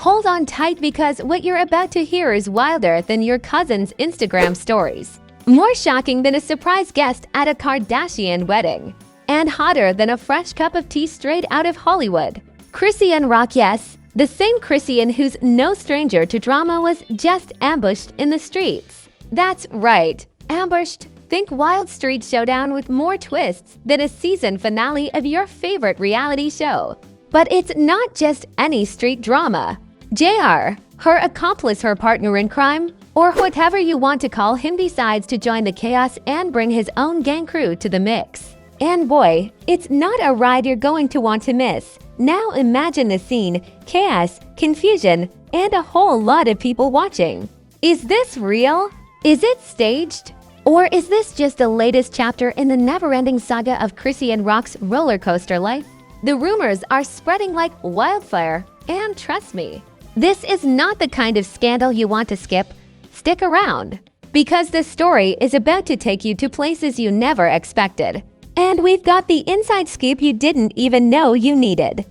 Hold on tight because what you're about to hear is wilder than your cousin's Instagram stories, more shocking than a surprise guest at a Kardashian wedding, and hotter than a fresh cup of tea straight out of Hollywood. Chrisean Rock, yes, the same Chrisean who's no stranger to drama was just ambushed in the streets. That's right, ambushed. Think wild street showdown with more twists than a season finale of your favorite reality show. But it's not just any street drama. JR, her accomplice, her partner in crime, or whatever you want to call him, decides to join the chaos and bring his own gang crew to the mix. And boy, it's not a ride you're going to want to miss. Now imagine the scene, chaos, confusion, and a whole lot of people watching. Is this real? Is it staged? Or is this just the latest chapter in the never-ending saga of Chrisean Rock's roller coaster life? The rumors are spreading like wildfire, and trust me, this is not the kind of scandal you want to skip. Stick around, because this story is about to take you to places you never expected. And we've got the inside scoop you didn't even know you needed.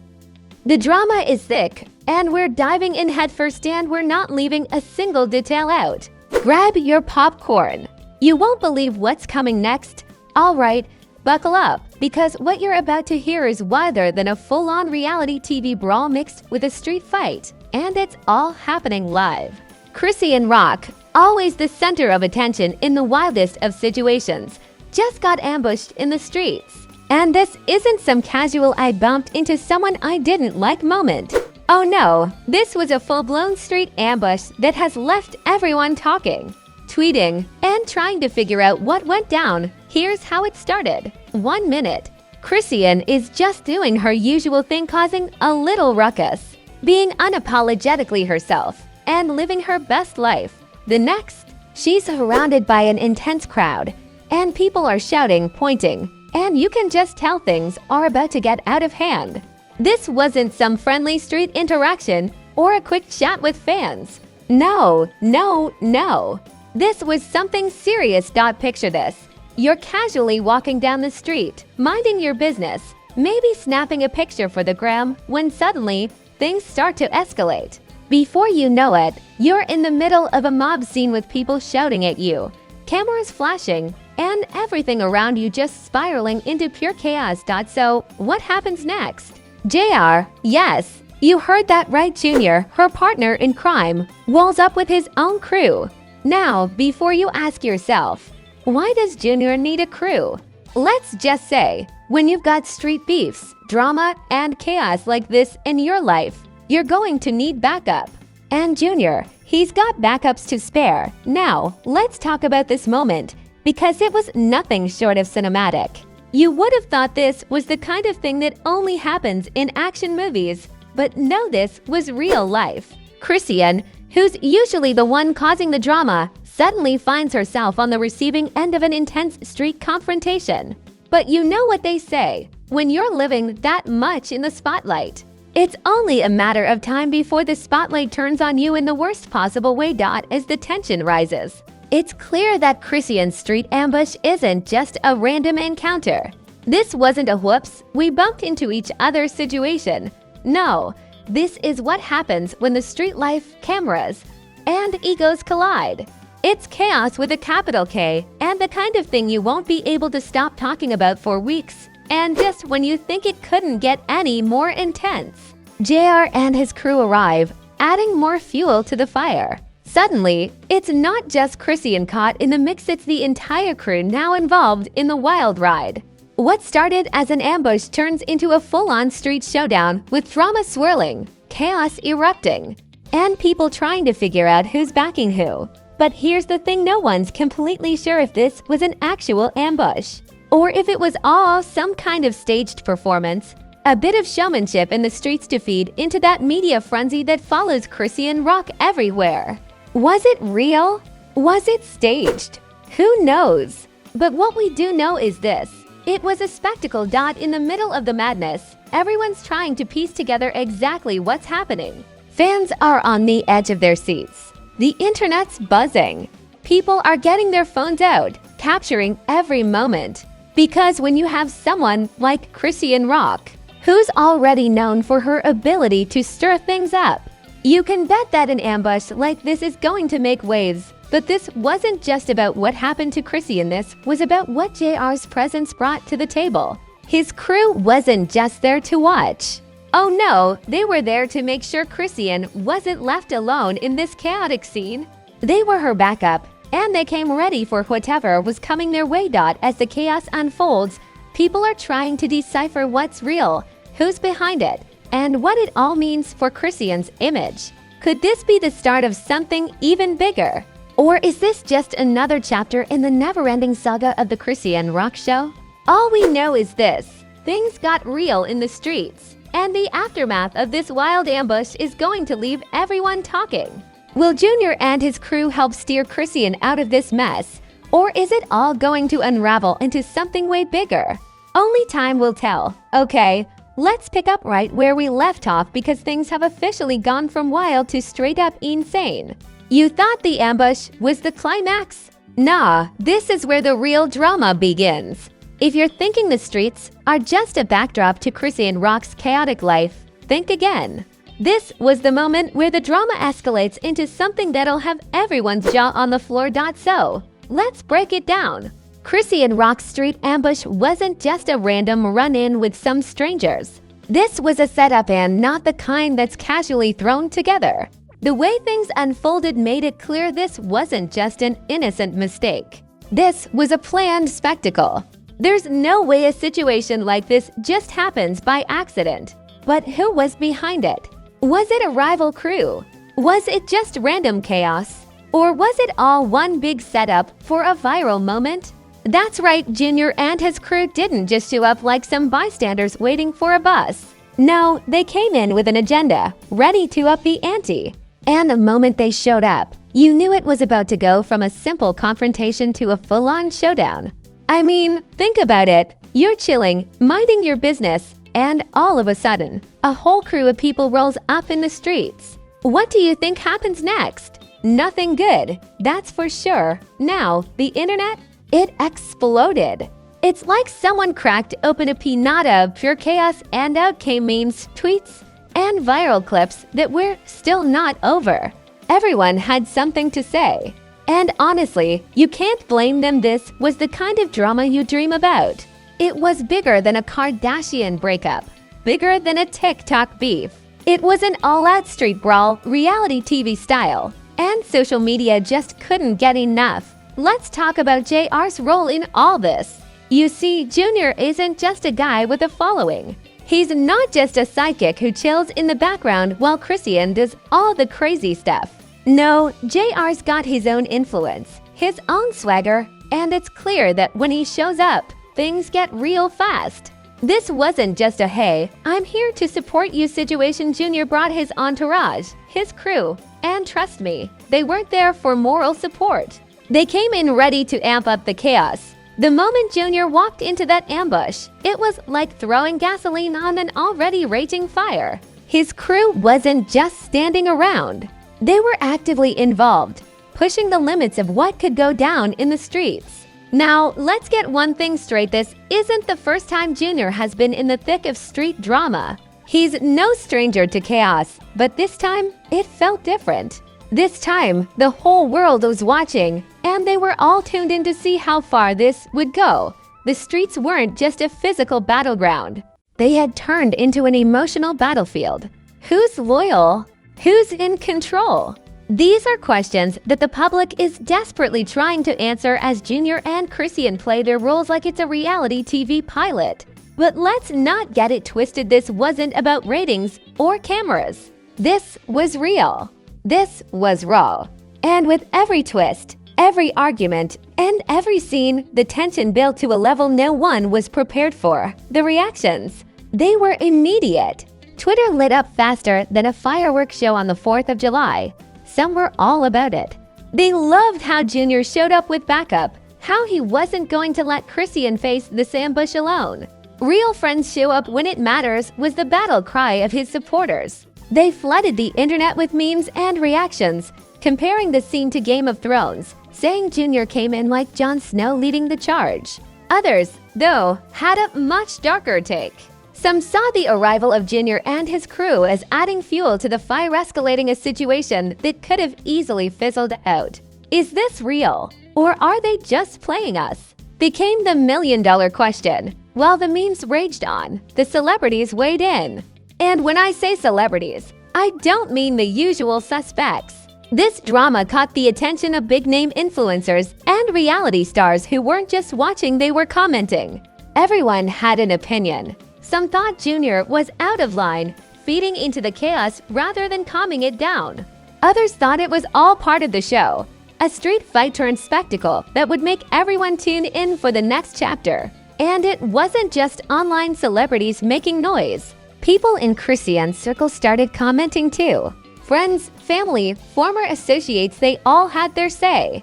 The drama is thick, and we're diving in headfirst, and we're not leaving a single detail out. Grab your popcorn. You won't believe what's coming next. All right, buckle up, because what you're about to hear is wilder than a full-on reality TV brawl mixed with a street fight, and it's all happening live. Chrisean Rock, always the center of attention in the wildest of situations, just got ambushed in the streets. And this isn't some casual "I bumped into someone I didn't like" moment. Oh no, this was a full-blown street ambush that has left everyone talking, tweeting, and trying to figure out what went down. Here's how it started. 1 minute. Chrisean is just doing her usual thing, causing a little ruckus, being unapologetically herself, and living her best life. The next, she's surrounded by an intense crowd, and people are shouting, pointing, and you can just tell things are about to get out of hand. This wasn't some friendly street interaction or a quick chat with fans. No, no, no. This was something serious. Picture this. You're casually walking down the street, minding your business, maybe snapping a picture for the gram, when suddenly things start to escalate. Before you know it, you're in the middle of a mob scene with people shouting at you, cameras flashing, and everything around you just spiraling into pure chaos. So, what happens next? JR, yes, you heard that right, Junior, her partner in crime, walls up with his own crew. Now, before you ask yourself, why does Junior need a crew? Let's just say, when you've got street beefs, drama, and chaos like this in your life, you're going to need backup. And Junior, he's got backups to spare. Now, let's talk about this moment, because it was nothing short of cinematic. You would have thought this was the kind of thing that only happens in action movies, but no, this was real life. Chrisean, who's usually the one causing the drama, suddenly finds herself on the receiving end of an intense street confrontation. But you know what they say, when you're living that much in the spotlight, it's only a matter of time before the spotlight turns on you in the worst possible way. As the tension rises, it's clear that Chrisean's street ambush isn't just a random encounter. This wasn't a whoops, we bumped into each other situation. No, this is what happens when the street life, cameras, and egos collide. It's chaos with a capital K, and the kind of thing you won't be able to stop talking about for weeks. And just when you think it couldn't get any more intense, JR and his crew arrive, adding more fuel to the fire. Suddenly, it's not just Chrisean caught in the mix, it's the entire crew now involved in the wild ride. What started as an ambush turns into a full-on street showdown with drama swirling, chaos erupting, and people trying to figure out who's backing who. But here's the thing, no one's completely sure if this was an actual ambush, or if it was all some kind of staged performance, a bit of showmanship in the streets to feed into that media frenzy that follows Chrisean Rock everywhere. Was it real? Was it staged? Who knows? But what we do know is this. It was a spectacle. In the middle of the madness, everyone's trying to piece together exactly what's happening. Fans are on the edge of their seats. The internet's buzzing. People are getting their phones out, capturing every moment. Because when you have someone like Chrisean Rock, who's already known for her ability to stir things up, You can bet that an ambush like this is going to make waves. But this wasn't just about what happened to Chrisean, this was about what JR's presence brought to the table. His crew wasn't just there to watch. Oh no, they were there to make sure Chrisean wasn't left alone in this chaotic scene. They were her backup, and they came ready for whatever was coming their way. As the chaos unfolds, people are trying to decipher what's real, who's behind it, and what it all means for Chrisean's image. Could this be the start of something even bigger? Or is this just another chapter in the never-ending saga of the Chrisean rock show? All we know is this: things got real in the streets, and the aftermath of this wild ambush is going to leave everyone talking. Will Junior and his crew help steer Chrisean out of this mess? Or is it all going to unravel into something way bigger? Only time will tell. Okay, let's pick up right where we left off because things have officially gone from wild to straight up insane. You thought the ambush was the climax? Nah, this is where the real drama begins. If you're thinking the streets are just a backdrop to Chrisean Rock's chaotic life, think again. This was the moment where the drama escalates into something that'll have everyone's jaw on the floor. So, let's break it down. Chrisean Rock's street ambush wasn't just a random run-in with some strangers. This was a setup, and not the kind that's casually thrown together. The way things unfolded made it clear this wasn't just an innocent mistake. This was a planned spectacle. There's no way a situation like this just happens by accident. But who was behind it? Was it a rival crew? Was it just random chaos? Or was it all one big setup for a viral moment? That's right, Junior and his crew didn't just show up like some bystanders waiting for a bus. No, they came in with an agenda, ready to up the ante. And the moment they showed up, you knew it was about to go from a simple confrontation to a full-on showdown. I mean, think about it. You're chilling, minding your business, and all of a sudden, a whole crew of people rolls up in the streets. What do you think happens next? Nothing good, that's for sure. Now, the internet? It exploded. It's like someone cracked open a pinata of pure chaos, and out came memes, tweets, and viral clips that were still not over. Everyone had something to say. And honestly, you can't blame them. This was the kind of drama you dream about. It was bigger than a Kardashian breakup, bigger than a TikTok beef. It was an all-out street brawl, reality TV style, and social media just couldn't get enough. Let's talk about JR's role in all this. You see, Junior isn't just a guy with a following. He's not just a sidekick who chills in the background while Chrisean does all the crazy stuff. No, JR's got his own influence, his own swagger, and it's clear that when he shows up, things get real fast. This wasn't just a "hey, I'm here to support you" situation. Junior brought his entourage, his crew, and trust me, they weren't there for moral support. They came in ready to amp up the chaos. The moment Junior walked into that ambush, it was like throwing gasoline on an already raging fire. His crew wasn't just standing around. They were actively involved, pushing the limits of what could go down in the streets. Now, let's get one thing straight. This isn't the first time Junior has been in the thick of street drama. He's no stranger to chaos, but this time, it felt different. This time, the whole world was watching, and they were all tuned in to see how far this would go. The streets weren't just a physical battleground. They had turned into an emotional battlefield. Who's loyal? Who's in control? These are questions that the public is desperately trying to answer as Junior and Chrisean play their roles like it's a reality TV pilot. But let's not get it twisted. This wasn't about ratings or cameras. This was real. This was raw. And with every twist, every argument, and every scene, the tension built to a level no one was prepared for. The reactions, they were immediate. Twitter lit up faster than a fireworks show on the 4th of July. Some were all about it. They loved how Junior showed up with backup, how he wasn't going to let Chrisean face this ambush alone. Real friends show up when it matters was the battle cry of his supporters. They flooded the internet with memes and reactions, comparing the scene to Game of Thrones, saying Junior came in like Jon Snow leading the charge. Others, though, had a much darker take, Some saw the arrival of Junior and his crew as adding fuel to the fire, escalating a situation that could have easily fizzled out. Is this real? Or are they just playing us? Became the million-dollar question. While the memes raged on, the celebrities weighed in. And when I say celebrities, I don't mean the usual suspects. This drama caught the attention of big-name influencers and reality stars who weren't just watching, they were commenting. Everyone had an opinion. Some thought Junior was out of line, feeding into the chaos rather than calming it down. Others thought it was all part of the show, a street fight turned spectacle that would make everyone tune in for the next chapter. And it wasn't just online celebrities making noise. People in Chrisean's circle started commenting too. Friends, family, former associates, they all had their say.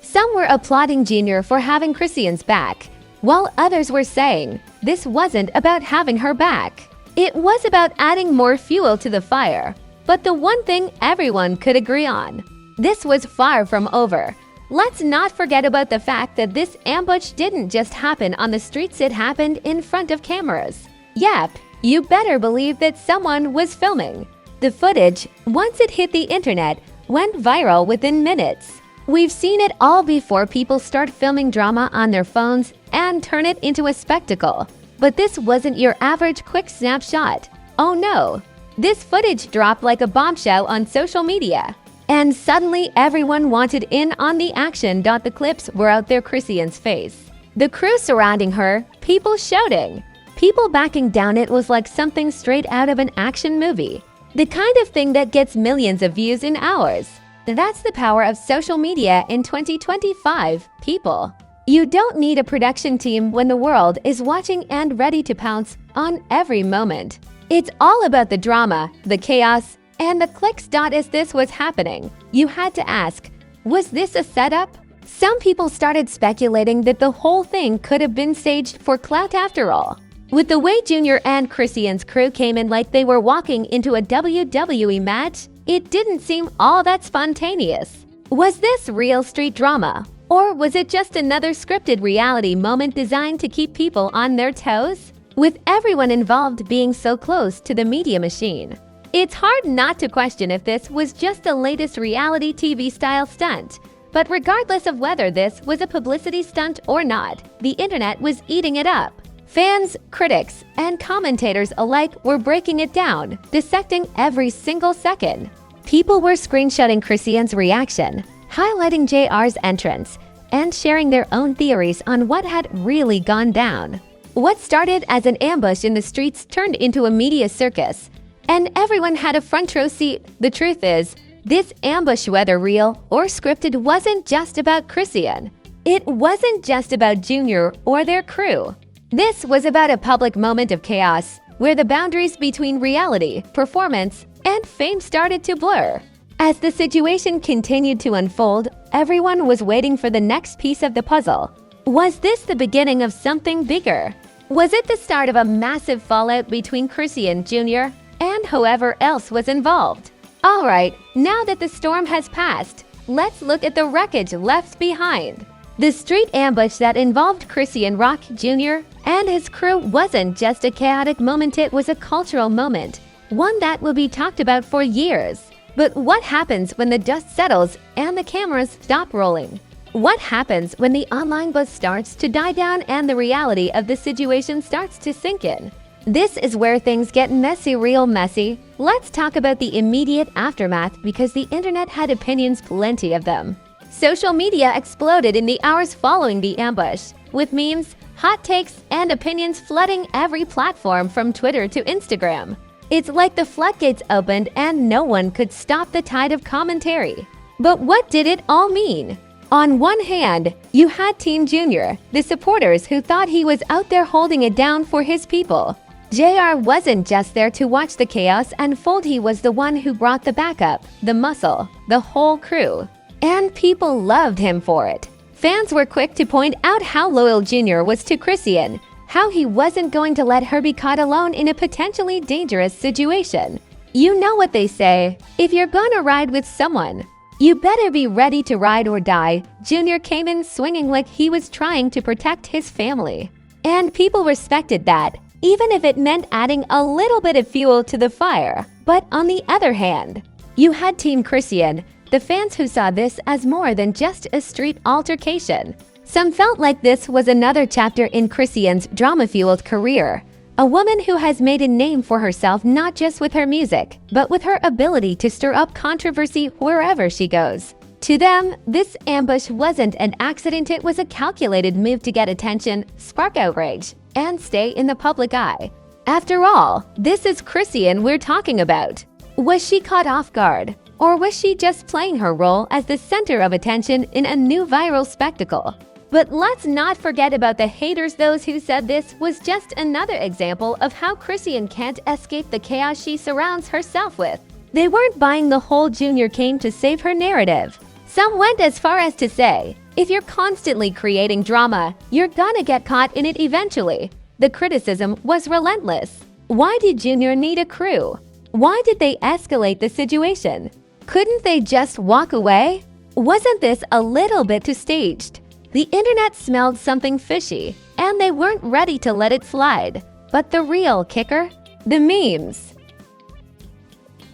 Some were applauding Junior for having Chrisean's back, while others were saying this wasn't about having her back. It was about adding more fuel to the fire. But the one thing everyone could agree on, this was far from over. Let's not forget about the fact that this ambush didn't just happen on the streets, it happened in front of cameras. Yep, you better believe that someone was filming. The footage, once it hit the internet, went viral within minutes. We've seen it all before. People start filming drama on their phones and turn it into a spectacle. But this wasn't your average quick snapshot. Oh no! This footage dropped like a bombshell on social media. And suddenly everyone wanted in on the action. The clips were out there, Chrisean's face, the crew surrounding her, people shouting, people backing down. It was like something straight out of an action movie. The kind of thing that gets millions of views in hours. That's the power of social media in 2025, people. You don't need a production team when the world is watching and ready to pounce on every moment. It's all about the drama, the chaos, and the clicks. As this was happening, you had to ask, was this a setup? Some people started speculating that the whole thing could have been staged for clout after all. With the way Junior and Chrisean's crew came in like they were walking into a WWE match, it didn't seem all that spontaneous. Was this real street drama? Or was it just another scripted reality moment designed to keep people on their toes? With everyone involved being so close to the media machine, it's hard not to question if this was just the latest reality TV-style stunt. But regardless of whether this was a publicity stunt or not, the internet was eating it up. Fans, critics, and commentators alike were breaking it down, dissecting every single second. People were screenshotting Chrisean's reaction, highlighting JR's entrance, and sharing their own theories on what had really gone down. What started as an ambush in the streets turned into a media circus, and everyone had a front row seat. The truth is, this ambush, whether real or scripted, wasn't just about Chrisean. It wasn't just about Junior or their crew. This was about a public moment of chaos, where the boundaries between reality, performance, and fame started to blur. As the situation continued to unfold, everyone was waiting for the next piece of the puzzle. Was this the beginning of something bigger? Was it the start of a massive fallout between Chrisean Jr. and whoever else was involved? Alright, now that the storm has passed, let's look at the wreckage left behind. The street ambush that involved Chrisean Rock Jr. and his crew wasn't just a chaotic moment, it was a cultural moment, one that will be talked about for years. But what happens when the dust settles and the cameras stop rolling? What happens when the online buzz starts to die down and the reality of the situation starts to sink in? This is where things get messy, real messy. Let's talk about the immediate aftermath, because the internet had opinions, plenty of them. Social media exploded in the hours following the ambush, with memes, hot takes, and opinions flooding every platform from Twitter to Instagram. It's like the floodgates opened and no one could stop the tide of commentary. But what did it all mean? On one hand, you had Team Junior, the supporters who thought he was out there holding it down for his people. JR wasn't just there to watch the chaos unfold, he was the one who brought the backup, the muscle, the whole crew. And people loved him for it. Fans were quick to point out how loyal Junior was to Chrisean, how he wasn't going to let her be caught alone in a potentially dangerous situation. You know what they say, if you're gonna ride with someone, you better be ready to ride or die. Junior came in swinging like he was trying to protect his family. And people respected that, even if it meant adding a little bit of fuel to the fire. But on the other hand, you had Team Chrisean, the fans who saw this as more than just a street altercation. Some felt like this was another chapter in Chrisean's drama-fueled career. A woman who has made a name for herself not just with her music, but with her ability to stir up controversy wherever she goes. To them, this ambush wasn't an accident, it was a calculated move to get attention, spark outrage, and stay in the public eye. After all, this is Chrisean we're talking about. Was she caught off guard? Or was she just playing her role as the center of attention in a new viral spectacle? But let's not forget about the haters, those who said this was just another example of how Chrisean can't escape the chaos she surrounds herself with. They weren't buying the whole Junior came to save her narrative. Some went as far as to say, if you're constantly creating drama, you're gonna get caught in it eventually. The criticism was relentless. Why did Junior need a crew? Why did they escalate the situation? Couldn't they just walk away? Wasn't this a little bit too staged? The internet smelled something fishy, and they weren't ready to let it slide. But the real kicker? The memes.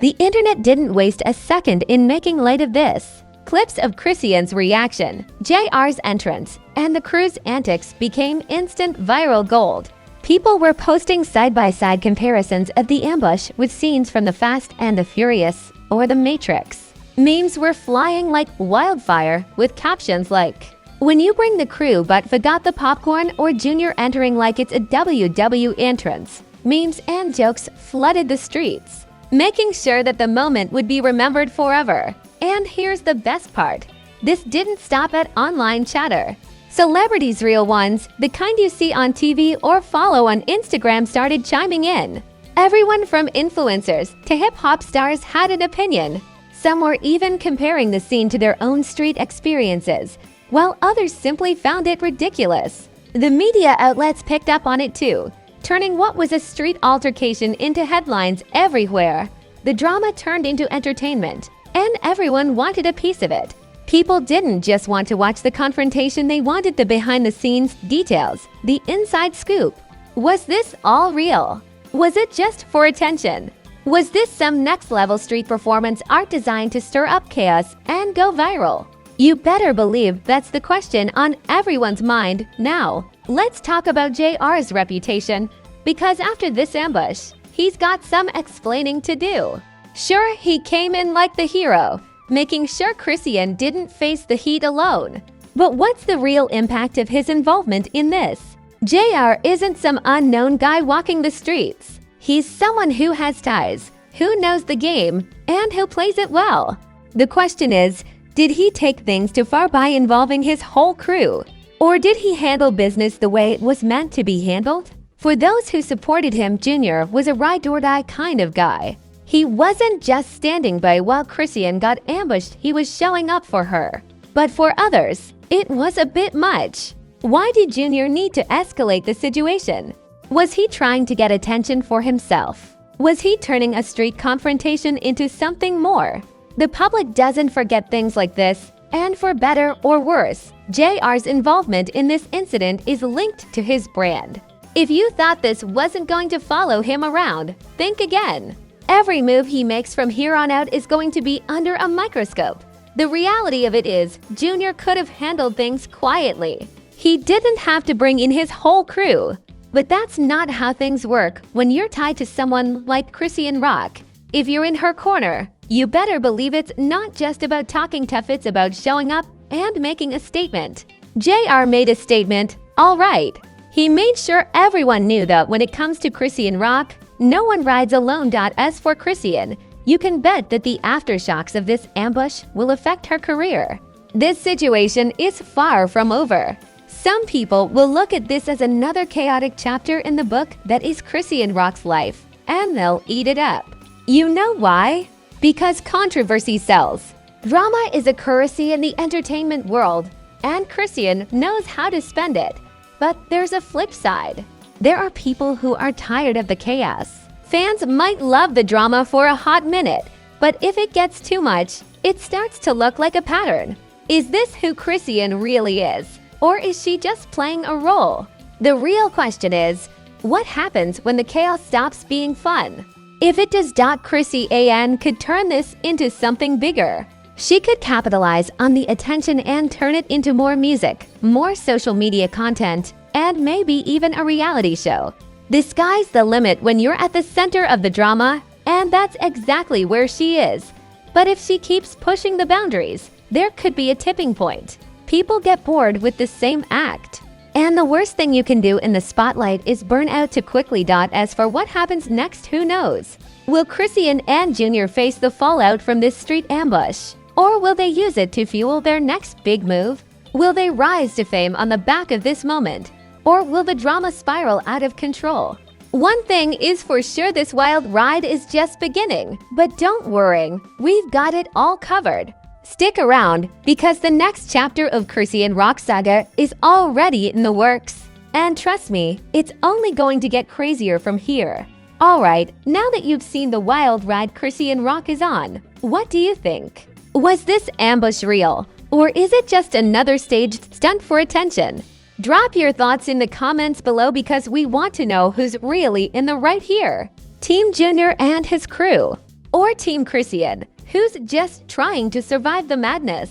The internet didn't waste a second in making light of this. Clips of Chrisean's reaction, JR's entrance, and the crew's antics became instant viral gold. People were posting side-by-side comparisons of the ambush with scenes from The Fast and the Furious or The Matrix. Memes were flying like wildfire with captions like, "When you bring the crew but forgot the popcorn," or "Junior entering like it's a WW entrance." Memes and jokes flooded the streets, making sure that the moment would be remembered forever. And here's the best part. This didn't stop at online chatter. Celebrities, real ones, the kind you see on TV or follow on Instagram, started chiming in. Everyone from influencers to hip-hop stars had an opinion. Some were even comparing the scene to their own street experiences, while others simply found it ridiculous. The media outlets picked up on it too, turning what was a street altercation into headlines everywhere. The drama turned into entertainment, and everyone wanted a piece of it. People didn't just want to watch the confrontation, they wanted the behind-the-scenes details, the inside scoop. Was this all real? Was it just for attention? Was this some next-level street performance art designed to stir up chaos and go viral? You better believe that's the question on everyone's mind now. Let's talk about JR's reputation, because after this ambush, he's got some explaining to do. Sure, he came in like the hero, making sure Chrisean didn't face the heat alone. But what's the real impact of his involvement in this? JR isn't some unknown guy walking the streets. He's someone who has ties, who knows the game, and who plays it well. The question is, did he take things too far by involving his whole crew? Or did he handle business the way it was meant to be handled? For those who supported him, Junior was a ride-or-die kind of guy. He wasn't just standing by while Chrisean got ambushed, he was showing up for her. But for others, it was a bit much. Why did Junior need to escalate the situation? Was he trying to get attention for himself? Was he turning a street confrontation into something more? The public doesn't forget things like this, and for better or worse, JR's involvement in this incident is linked to his brand. If you thought this wasn't going to follow him around, think again. Every move he makes from here on out is going to be under a microscope. The reality of it is, Junior could have handled things quietly. He didn't have to bring in his whole crew. But that's not how things work when you're tied to someone like Chrisean Rock. If you're in her corner, you better believe it's not just about talking tough, it's about showing up and making a statement. JR made a statement, all right. He made sure everyone knew that when it comes to Chrisean Rock, no one rides alone. As for Chrisean, you can bet that the aftershocks of this ambush will affect her career. This situation is far from over. Some people will look at this as another chaotic chapter in the book that is Chrisean Rock's life, and they'll eat it up. You know why? Because controversy sells. Drama is a currency in the entertainment world, and Chrisean knows how to spend it. But there's a flip side. There are people who are tired of the chaos. Fans might love the drama for a hot minute, but if it gets too much, it starts to look like a pattern. Is this who Chrisean really is? Or is she just playing a role? The real question is, what happens when the chaos stops being fun? If it does, Chrisean could turn this into something bigger. She could capitalize on the attention and turn it into more music, more social media content, and maybe even a reality show. The sky's the limit when you're at the center of the drama, and that's exactly where she is. But if she keeps pushing the boundaries, there could be a tipping point. People get bored with the same act. And the worst thing you can do in the spotlight is burn out too quickly. As for what happens next, who knows? Will Chrisean and JR face the fallout from this street ambush? Or will they use it to fuel their next big move? Will they rise to fame on the back of this moment? Or will the drama spiral out of control? One thing is for sure, this wild ride is just beginning. But don't worry, we've got it all covered. Stick around, because the next chapter of Chrisean Rock Saga is already in the works. And trust me, it's only going to get crazier from here. Alright, now that you've seen the wild ride Chrisean Rock is on, what do you think? Was this ambush real? Or is it just another staged stunt for attention? Drop your thoughts in the comments below, because we want to know who's really in the right here. Team JR and his crew, or Team Chrisean, who's just trying to survive the madness?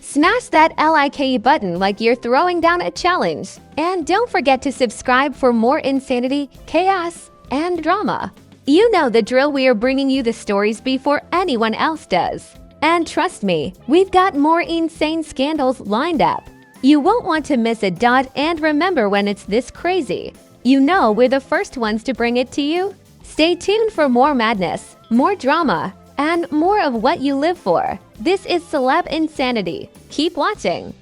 Smash that like button like you're throwing down a challenge. And don't forget to subscribe for more insanity, chaos, and drama. You know the drill, we are bringing you the stories before anyone else does. And trust me, we've got more insane scandals lined up. You won't want to miss it. And remember, when it's this crazy, you know we're the first ones to bring it to you. Stay tuned for more madness, more drama, and more of what you live for. This is Celeb Insanity. Keep watching.